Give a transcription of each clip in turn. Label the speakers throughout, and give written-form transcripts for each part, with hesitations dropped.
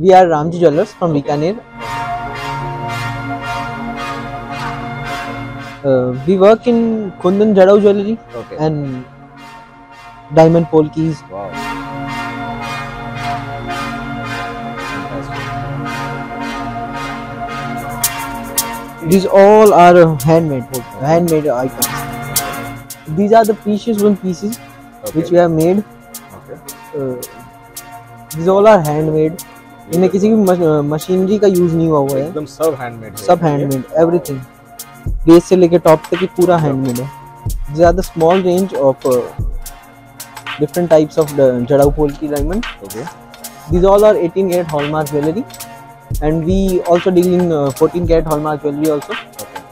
Speaker 1: We are Ramji Jewellers from Bikaner. We work in Kundan Jadau jewelry and diamond polkis.
Speaker 2: Wow.
Speaker 1: These all are handmade items. These are the precious one pieces which we have made. These all are handmade. इनमें किसी भी machinery का use नहीं हुआ हुआ है,
Speaker 2: एकदम सब हैंडमेड,
Speaker 1: सब हैंडमेड, एवरीथिंग बेस से लेके टॉप तक ही पूरा हैंडमेड है. These are the small range of different types of Jadau Polki diamond.
Speaker 2: Okay.
Speaker 1: These all are 18 karat hallmark jewelry, and we also deal in 14 karat hallmark jewelry also,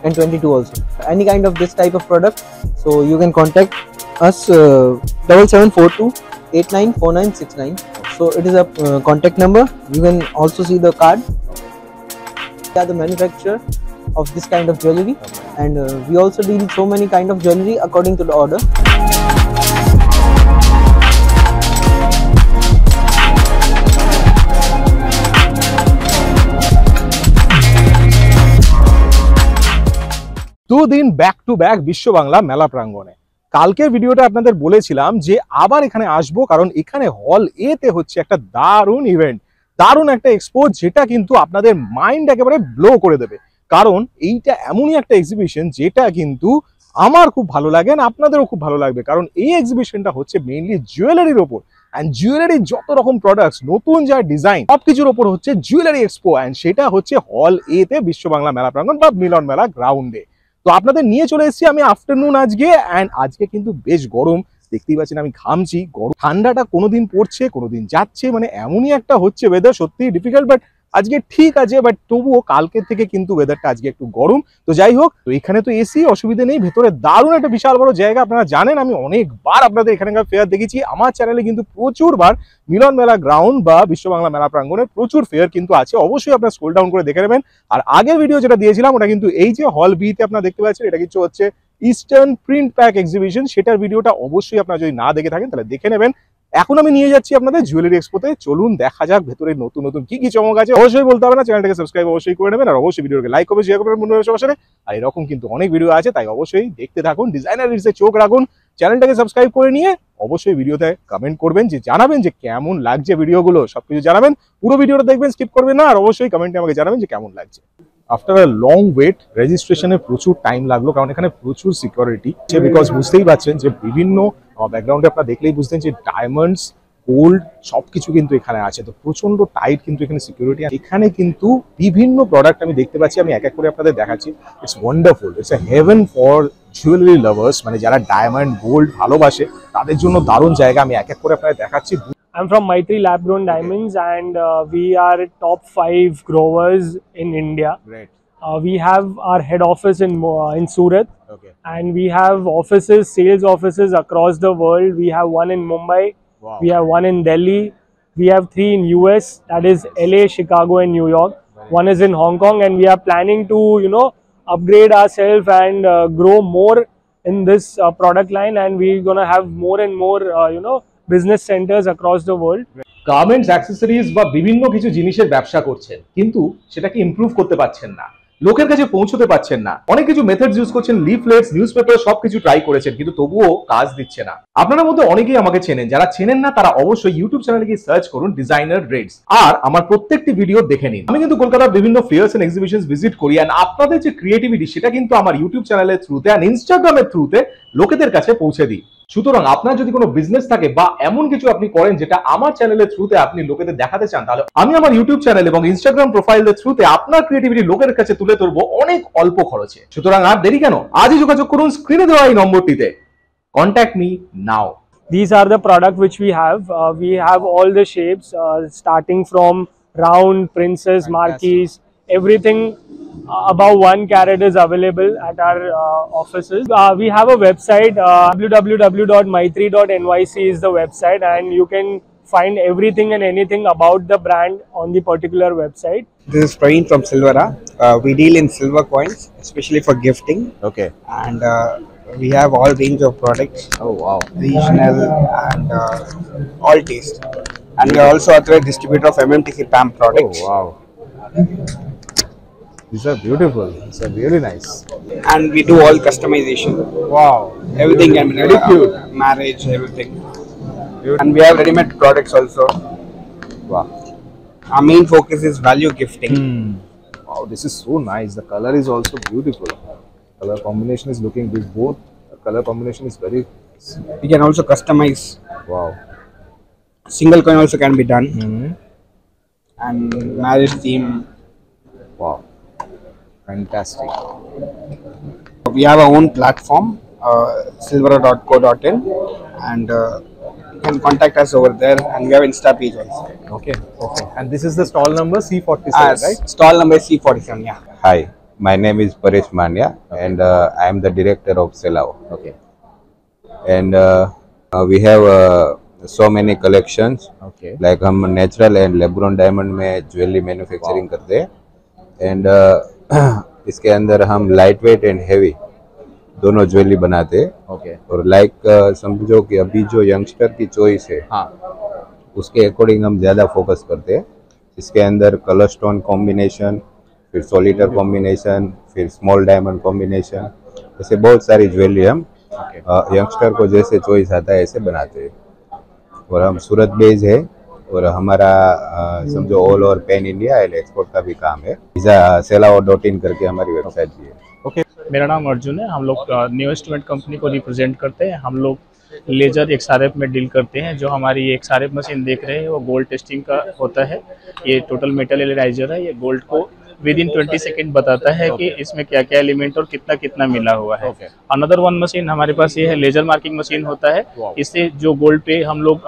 Speaker 1: and 22 also. Any kind of this type of product, so you can contact us 7742 894969. So it is a contact number. You can also see the card. We are the manufacturer of this kind of jewelry, and we also deal so many kind of jewelry according to the order.
Speaker 2: দুদিন back to back বিশ্ব বাংলা মেলা প্রাঙ্গণে। কালকের ভিডিওটা আপনাদের বলেছিলাম যে আবার এখানে আসবো, কারণ এখানে হল এ তে হচ্ছে একটা দারুণ ইভেন্ট, দারুণ একটা এক্সপো, যেটা কিন্তু আপনাদের মাইন্ড একেবারে ব্লো করে দেবে। কারণ এইটা এমনই একটা এক্সিবিশন যেটা কিন্তু আমার খুব ভালো লাগে, আর আপনাদেরও খুব ভালো লাগবে। কারণ এই এক্সিবিশনটা হচ্ছে মেইনলি জুয়েলারির ওপর, অ্যান্ড জুয়েলারির যত রকম প্রোডাক্টস, নতুন যা ডিজাইন, সবকিছুর ওপর হচ্ছে জুয়েলারি এক্সপো, অ্যান্ড সেটা হচ্ছে হল এ তে বিশ্ব বাংলা মেলা প্রাঙ্গণ বা মিলন মেলা গ্রাউন্ডে। তো আপনাদের নিয়ে চলে এসেছি আমি আফটারনুন আজকে, অ্যান্ড আজকে কিন্তু বেশ গরম, দেখতেই পাচ্ছেন আমি ঘামছি। গরম ঠান্ডাটা কোনোদিন পড়ছে কোনোদিন যাচ্ছে, মানে এমনই একটা হচ্ছে ওয়েদার, সত্যি ডিফিকাল্ট। বাট আজকে ঠিক আছে, বাট তবুও কালকের থেকে কিন্তু ওয়েদারটা আজকে একটু গরম। তো যাই হোক, তো এখানে তো এসি, অসুবিধা নেই, ভেতরে দারুণ একটা বিশাল বড় জায়গা। আপনারা জানেন আমি অনেকবার আপনাদের এখানকার ফেয়ার দেখেছি, আমার চ্যানেলে কিন্তু প্রচুরবার মিলন মেলা গ্রাউন্ড বা বিশ্ব বাংলা মেলা প্রাঙ্গণে প্রচুর ফেয়ার কিন্তু আছে, অবশ্যই আপনারা স্ক্রল ডাউন করে দেখে নেবেন। আর আগের ভিডিও যেটা দিয়েছিলাম ওটা কিন্তু এই যে হল বি তে আপনারা দেখতে পাচ্ছেন, এটা কিন্তু হচ্ছে ইস্টার্ন প্রিন্ট প্যাক এক্সিবিশন, সেটার ভিডিওটা অবশ্যই আপনারা যদি না দেখে থাকেন তাহলে দেখে নেবেন। এখন আমি নিয়ে যাচ্ছি আপনাদের জুয়েলারি এক্সপোতে, চলুন দেখা যাক ভেতরে নতুন নতুন কি কি চমক আছে। অবশ্যই বলতে হবে না, চ্যানেলটাকে সাবস্ক্রাইব অবশ্যই করে নেবেন, আর অবশ্যই ভিডিওকে লাইক করবেন, শেয়ার করবেন বন্ধুদের সবার সাথে। আর এরকম কিন্তু অনেক ভিডিও আছে, তাই অবশ্যই দেখতে থাকুন, ডিজাইনার রিলসে চোখ রাখুন, চ্যানেলটাকে সাবস্ক্রাইব করে নিয়ে অবশ্যই ভিডিওতে কমেন্ট করবেন, যে জানাবেন যে কেমন লাগছে ভিডিওগুলো, সবকিছু জানাবেন। পুরো ভিডিওটা দেখবেন, স্কিপ করবেন না, আর অবশ্যই কমেন্টে আমাকে জানাবেন যে কেমন লাগছে। আফটার আ লং ওয়েট, রেজিস্ট্রেশনে প্রচুর টাইম লাগলো, কারণ এখানে প্রচুর সিকিউরিটি, বিকজ বুঝতেই পারছেন যে বিভিন্ন ব্যাকগ্রাউন্ডে আপনারা দেখলেই বুঝতেন যে ডায়মন্ডস, গোল্ড সবকিছু কিন্তু এখানে আছে। তো প্রচন্ড টাইট কিন্তু এখানে সিকিউরিটি। এখানে কিন্তু বিভিন্ন প্রোডাক্ট আমি দেখতে পাচ্ছি, আমি এক এক করে আপনাদের দেখাচ্ছি। It's wonderful, it's a heaven for jewellery lovers, মানে যারা ডায়মন্ড গোল্ড ভালোবাসে তাদের জন্য দারুণ জায়গা। আমি এক এক করে আপনাদের দেখাচ্ছি।
Speaker 3: I'm from Maitri Lab Grown Diamonds, and we are top 5 growers in India.
Speaker 2: Great.
Speaker 3: We have our head office in Surat,
Speaker 2: Okay.
Speaker 3: and we have offices, sales offices across the world. We have one in Mumbai,
Speaker 2: Wow.
Speaker 3: we have one in Delhi, we have 3 in US, that is LA, Chicago and New York. One is in Hong Kong, and we are planning to, upgrade ourselves and grow more in this product line, and we're going to have more and more, business centers across the world.
Speaker 2: Garments, accessories বা বিভিন্ন কিছু জিনিসের ব্যবসা করছেন, কিন্তু সেটাকে improve করতে পারছেন না, লোকের কাছে পৌঁছতে পারছেন না, অনেক কিছু মেথডস ইউজ করছেন, লিফলেটস, নিউজপেপার সবকিছু ট্রাই করেছেন, কিন্তু তবুও কাজ দিচ্ছে না। আপনাদের মধ্যে অনেকেই আমাকে চেনেন, যারা চেনেন না তারা অবশ্যই ইউটিউব চ্যানেলে গিয়ে সার্চ করুন ডিজাইনার রেটস, আর আমার প্রত্যেকটি ভিডিও দেখে নিন। আমি কিন্তু কলকাতার বিভিন্ন ফেয়ার্স এন্ড এক্সিবিশনস ভিজিট করি, আর আপনাদের যে ক্রিয়েটিভিটি সেটা কিন্তু আমার ইউটিউব চ্যানেলের থ্রুতে আর ইনস্টাগ্রামের থ্রুতে লোকেদের কাছে পৌঁছে দিই। সুতরাং আপনার যদি কোনো বিজনেস থাকে বা এমন কিছু আপনি করেন যেটা আমার চ্যানেলের থ্রুতে আপনি লোকেদের দেখাতে চান, তাহলে আমি আমার ইউটিউব চ্যানেল এবং ইনস্টাগ্রাম প্রোফাইলের থ্রুতে আপনার ক্রিয়েটিভিটি লোকের কাছে তুলে ধরবো অনেক অল্প খরচে। সুতরাং আর দেরি কেন, আজই যোগাযোগ করুন স্ক্রিনে দেওয়া এই নম্বরটিতে। Contact me now.
Speaker 3: These are the products which we have. We have all the shapes, starting from round, princess, marquise, everything above 1 carat is available at our offices. We have a website, www.maitri.nyc is the website, and you can find everything and anything about the brand on the particular website.
Speaker 4: This is Praveen from Silvera. We deal in silver coins, especially for gifting.
Speaker 2: Okay.
Speaker 4: And we have all range of products.
Speaker 2: Oh wow.
Speaker 4: Regional and all taste. And we are also authorized distributor of MMTC PAM products.
Speaker 2: Oh, wow. These are beautiful. These are really nice.
Speaker 4: And we do all customization.
Speaker 2: Wow.
Speaker 4: Everything can be
Speaker 2: Very cute.
Speaker 4: marriage, everything.
Speaker 2: Beautiful.
Speaker 4: And we have ready-made products also.
Speaker 2: Wow.
Speaker 4: Our main focus is value gifting.
Speaker 2: Wow, this is so nice. The color is also beautiful. Color combination is looking good. Both the color combination is very
Speaker 4: We can also customize.
Speaker 2: wow.
Speaker 4: Single coin also can be done. And marriage theme.
Speaker 2: Wow. Fantastic.
Speaker 4: We have our own platform, silvera.co.in, and you can contact us over there. And we have Insta page also.
Speaker 2: Okay. Okay. And this is the stall number C47, right?
Speaker 4: Stall number is C47. Yeah.
Speaker 5: Hi, my name is Paresh Mandya, and I am the director of Selao.
Speaker 2: Okay.
Speaker 5: And we have so many collections.
Speaker 2: Okay.
Speaker 5: Like हम natural and LeBron diamond में jewellery manufacturing करते हैं, and इसके अंदर हम light weight and heavy दोनों jewellery बनाते हैं.
Speaker 2: Okay.
Speaker 5: और लाइक समझो कि अभी जो यंगस्टर की चॉइस है
Speaker 2: हाँ.
Speaker 5: उसके अकॉर्डिंग हम ज़्यादा फोकस करते हैं. इसके अंदर कलर स्टोन कॉम्बिनेशन, फिर सॉलिटर कॉम्बिनेशन, फिर स्मॉल डायमंड कॉम्बिनेशन, ऐसे बहुत सारी ज्वेलरी हम यंगस्टर को जैसे चॉइस आता है ऐसे बनाते हैं. और हम सूरत बेस है, और हमारा समझो all over pan India and export का भी काम है. selao.in करके हमारी वेबसाइट भी है.
Speaker 6: मेरा नाम अर्जुन है. हम लोग न्यू इंस्ट्रूमेंट कंपनी को रिप्रेजेंट करते हैं. हम लोग लेजर एक्सआरएफ में डील करते हैं. जो हमारी ये एक्सआरएफ मशीन देख रहे हैं वो गोल्ड टेस्टिंग का होता है. ये टोटल मेटल एनालाइजर है. ये गोल्ड को विद इन 20 सेकेंड बताता है कि इसमें क्या क्या एलिमेंट और कितना कितना मिला हुआ है. अनदर वन मशीन हमारे पास ये है, लेजर मार्किंग मशीन होता है. इससे जो गोल्ड पे हम लोग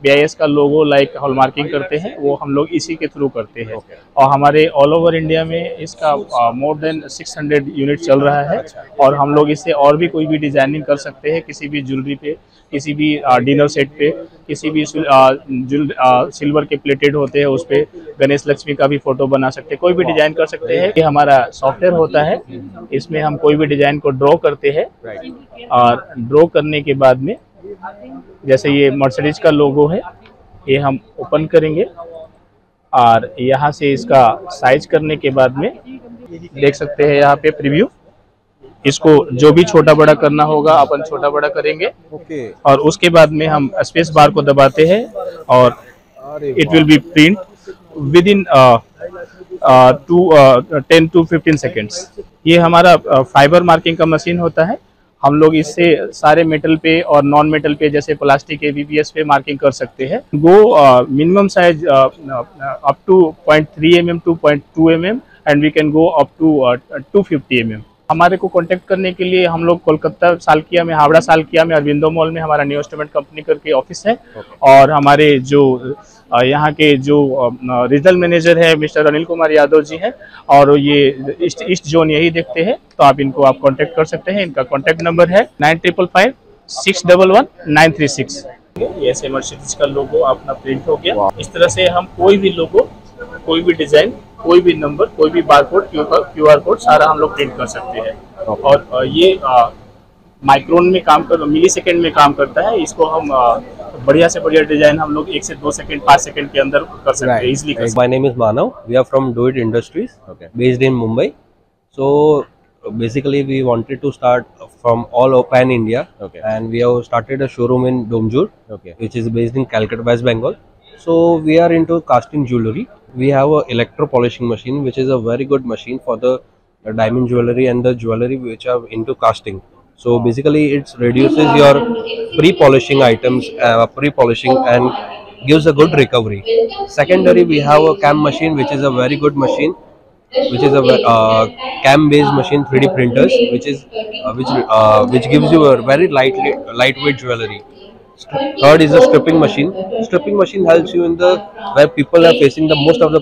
Speaker 6: BIS का लोगो लाइक हॉलमार्किंग करते हैं वो हम लोग इसी के थ्रू करते हैं. और हमारे ऑल ओवर इंडिया में इसका मोर देन 600 यूनिट चल रहा है. और हम लोग इससे और भी कोई भी डिजाइनिंग कर सकते हैं. किसी भी ज्वेलरी पे, किसी भी डिनर सेट पे, किसी भी सिल्वर के प्लेटेड होते हैं उस पे गणेश लक्ष्मी का भी फोटो बना सकते हैं. कोई भी डिजाइन कर सकते हैं. ये हमारा सॉफ्टवेयर होता है. इसमें हम कोई भी डिजाइन को ड्रॉ करते हैं, और ड्रॉ करने के बाद में जैसे ये मर्सिडीज का लोगो है, ये हम ओपन करेंगे और यहाँ से इसका साइज करने के बाद में देख सकते हैं यहाँ पे प्रीव्यू. इसको जो भी छोटा बड़ा करना होगा अपन छोटा बड़ा करेंगे.
Speaker 2: Okay.
Speaker 6: और उसके बाद में हम स्पेस बार को दबाते हैं और it will be print with in 10 to 15 seconds. ये हमारा फाइबर मार्किंग का मशीन होता है. हम लोग इससे सारे मेटल पे और नॉन मेटल पे जैसे प्लास्टिक के VPS पे मार्किंग कर सकते हैं. Go minimum size up to 0.3 mm to 0.2 mm and we can go up to 250 mm. हमारे को कांटेक्ट करने के लिए हम लोग कोलकाता सालकिया में, हावड़ा सालकिया में अरविंदो मॉल में हमारा न्यू इंस्ट्रूमेंट कंपनी करके ऑफिस है. और हमारे जो यहाँ के जो रीजनल मैनेजर है मिस्टर अनिल कुमार यादव जी हैं, और ये ईस्ट जोन यही देखते हैं. तो आप इनको आप कांटेक्ट कर सकते हैं. इनका कांटेक्ट नंबर है 9555611936. ये ऐसे मर्सिडीज का लोगो अपना प्रिंट हो गया. इस तरह से हम कोई भी लोगो, कोई भी डिजाइन, कोई भी नंबर, कोई भी बारकोड, QR कोड सारा हम लोग प्रिंट कर सकते हैं. और ये माइक्रोन में काम कर, मिली सेकेंड में काम करता है. इसको हम बढ़िया से बढ़िया डिजाइन हम लोग 1 से 2 सेकंड 5 सेकंड के अंदर कर सकते हैं easily.
Speaker 7: My name is Manav. We are from Do It Industries, based in Mumbai. So basically we wanted to start from all pan India, and we have started a showroom in Domjur, which is based in Calcutta, West Bengal. So we are into casting jewelry. We have a electro polishing machine, which is a very good machine for the diamond jewelry and the jewelry which are into casting. So basically it reduces your pre-polishing items, pre-polishing, and gives a good recovery. Secondary, we have a cam machine, which is a very good machine, which is a cam based machine, 3D printers, which gives you a very lightweight jewelry. Third is a stripping machine. Stripping machine helps you in the where people are facing the most of the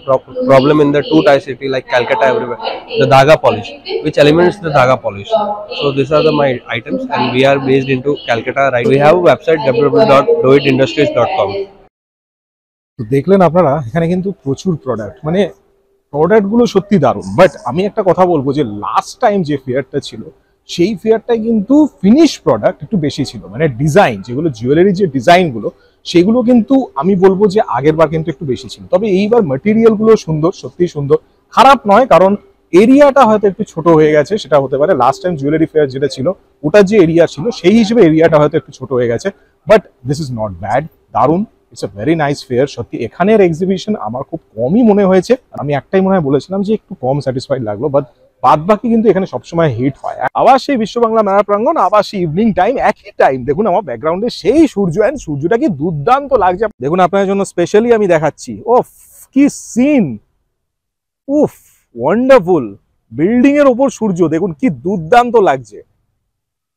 Speaker 7: problem in the two-tier city like Calcutta, everywhere. The dhaga polish, which eliminates the dhaga polish. So these are my items, and we are based into Calcutta. Right, we have a website www.doitindustries.com.
Speaker 2: তো দেখলেন আপনারা এখানে কিন্তু প্রচুর product, মানে প্রোডাক্টগুলো সত্যি দারুণ. বাট আমি একটা কথা বলবো যে লাস্ট টাইম যে ফেয়ারটা ছিল সেই ফেয়ারটাই কিন্তু ফিনিশ প্রোডাক্ট একটু বেশি ছিল, মানে ডিজাইন যেগুলো জুয়েলারি যে ডিজাইনগুলো সেগুলো কিন্তু আমি বলবো যে আগের বার কিন্তু একটু বেশি ছিল। তবে এইবার ম্যাটেরিয়াল গুলো সুন্দর, সত্যিই সুন্দর, খারাপ নয়। কারণ এরিয়াটা হয়তো একটু ছোট হয়ে গেছে, সেটা হতে পারে। লাস্ট টাইম জুয়েলারি ফেয়ার যেটা ছিল ওটার যে এরিয়া ছিল সেই হিসেবে এরিয়াটা হয়তো একটু ছোট হয়ে গেছে, but this is not bad, দারুণ। It's a very nice fair. সত্যি এখানের এক্সিবিশন আমার খুব কমই মনে হয়েছে। আমি একটাই মনে হয় বলেছিলাম যে একটু কম স্যাটিসফাইড লাগলো, বাট বাদ বাকি কিন্তু এখানে সবসময় হিট হয়। আবার সেই বিশ্ব বাংলা মেলা প্রাঙ্গণ, আবার সেই ইভিনিং টাইম, একই টাইম। দেখুন আমার ব্যাকগ্রাউন্ডে সেই সূর্য, অ্যান্ড সূর্যটা কি দুর্দান্ত লাগছে। দেখুন আপনাদের জন্য স্পেশালি আমি দেখাচ্ছি। ওফ কি সিন, উফ ওয়ান্ডারফুল। বিল্ডিং এর ওপর সূর্য, দেখুন কি দুর্দান্ত লাগছে,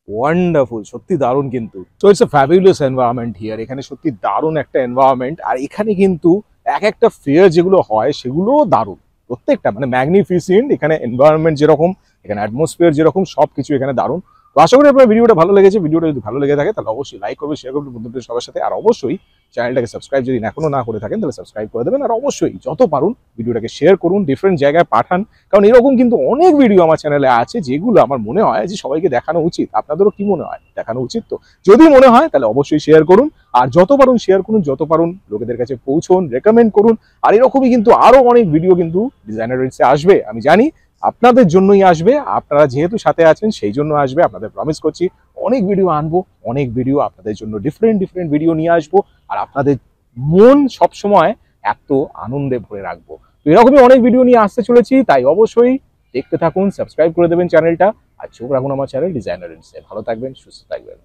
Speaker 2: ওয়ান্ডারফুল, সত্যি দারুণ। কিন্তু তো it's a fabulous environment here. এখানে সত্যি দারুণ একটা এনভায়রনমেন্ট। আর এখানে কিন্তু এক একটা ফেয়ার যেগুলো হয় সেগুলো দারুণ, প্রত্যেকটা মানে ম্যাগনিফিসেন্ট। এখানে এনভায়রনমেন্ট যেরকম, এখানে অ্যাটমসফিয়ার যেরকম, সবকিছু এখানে দারুণ। তো আশা করি আপনার ভিডিওটা ভালো লেগেছে। ভিডিওটা যদি ভালো লেগে থাকে তাহলে অবশ্যই লাইক করবেন, শেয়ার করবেন বন্ধুদের সবার সাথে। আর অবশ্যই চ্যানেলটাকে সাবস্ক্রাইব যদি এখনো না করে থাকেন তাহলে সাবস্ক্রাইব করে দেবেন। আর অবশ্যই যত পারুন ভিডিওটাকে শেয়ার করুন, ডিফারেন্ট জায়গায় পাঠান। কারণ এরকম কিন্তু অনেক ভিডিও আমার চ্যানেলে আছে যেগুলো আমার মনে হয় যে সবাইকে দেখানো উচিত। আপনাদেরও কি মনে হয়, দেখানো উচিত? তো যদি মনে হয় তাহলে অবশ্যই শেয়ার করুন। আর যত পারুন শেয়ার করুন, যত পারুন লোকেদের কাছে পৌঁছুন, রেকমেন্ড করুন। আর এরকমই কিন্তু আরো অনেক ভিডিও কিন্তু ডিজাইনার রিলসে আসবে, আমি জানি আপনাদের জন্যই আসবে। আপনারা যেহেতু সাথে আছেন সেই জন্য আসবে। আপনাদের প্রমিস করছি অনেক ভিডিও আনবো, অনেক ভিডিও আপনাদের জন্য, ডিফারেন্ট ভিডিও নিয়ে আসবো। আর আপনাদের মন সবসময় এত আনন্দে ভরে রাখবো। তো এরকমই অনেক ভিডিও নিয়ে আসতে চলেছি, তাই অবশ্যই দেখতে থাকুন, সাবস্ক্রাইব করে দেবেন চ্যানেলটা। আর চোখ রাখুন আমার চ্যানেল ডিজাইনার রিলসে। ভালো থাকবেন, সুস্থ থাকবেন।